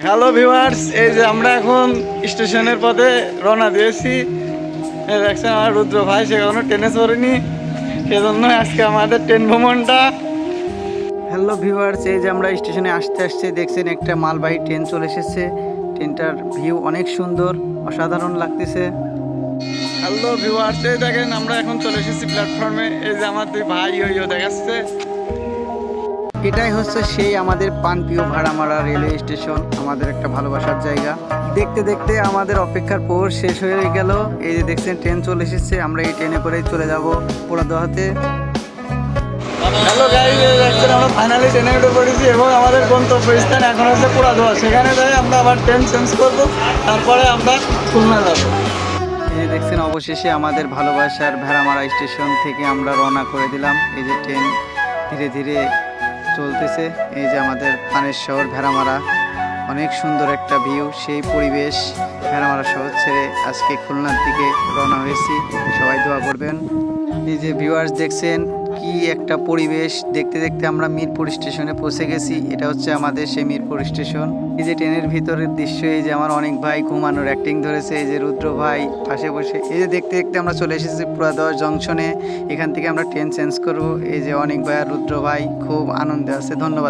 Hello viewers, এই যে আমরা এখন স্টেশনের পথে রওনা দিয়েছি। এই দেখছেন আমার রুদ্র ভাই, সে এখনো ট্রেনে চড়েনি, সেজন্য আজকে আমাদের ট্রেন ভ্রমণটা। হ্যালো ভিউয়ার্স, এই যে আমরা স্টেশনে আসতে আসতে দেখছেন একটা মালবাহী ট্রেন চলে এসেছে। ট্রেনটার ভিউ অনেক সুন্দর, অসাধারণ লাগতেছে। হ্যালো ভিউয়ার্স, এই দেখেন আমরা এখন চলে এসেছি প্ল্যাটফর্মে। এই যে আমার দুই ভাই দেখাচ্ছে। এটাই হচ্ছে সেই আমাদের পানপ্রিয় ভাড়ামারা রেলওয়ে স্টেশন, আমাদের একটা ভালোবাসার জায়গা। দেখতে দেখতে আমাদের অপেক্ষার পর শেষ হয়ে গেল। এই যে দেখছেন ট্রেন চলে এসেছে, আমরা এই ট্রেনে করেই চলে যাব পোড়াদহাতে। হ্যালো গাইস, দেখছেন আমরা ফাইনালি ট্রেনে উঠে পড়েছি এবং আমাদের গন্তব্যস্থান এখন হচ্ছে পোড়াদহা। সেখানে যাই আমরা আবার ট্রেন চেঞ্জ করবো, তারপরে আমরা খুলনা যাব। এই যে দেখছেন অবশেষে আমাদের ভালোবাসার ভেড়ামারা স্টেশন থেকে আমরা রওনা করে দিলাম। এই যে ট্রেন ধীরে ধীরে চলতেছে। এই যে আমাদের পানের শহর ভেড়ামারা, অনেক সুন্দর একটা ভিউ, সেই পরিবেশ। ভেড়ামারা শহর ছেড়ে আজকে খুলনার দিকে রওনা হয়েছি, সবাই দোয়া করবেন। এই যে ভিউয়ার্স দেখছেন কি একটা পরিবেশ, দেখতে দেখতে আমরা মিরপুর স্টেশনে পৌঁছে গেছি। এটা হচ্ছে আমাদের সেই মিরপুর স্টেশন। এই যে ট্রেনের ভিতরের দৃশ্য, এই যে আমার অনেক ভাই ঘুমানোর অ্যাক্টিং ধরেছে, এই যে রুদ্র ভাই পাশে বসে। এই যে দেখতে দেখতে আমরা চলে এসেছি পোড়াদহা জংশনে। এখান থেকে আমরা ট্রেন চেঞ্জ করব। এই যে অনেক ভাই আর রুদ্র ভাই খুব আনন্দে আছে। ধন্যবাদ।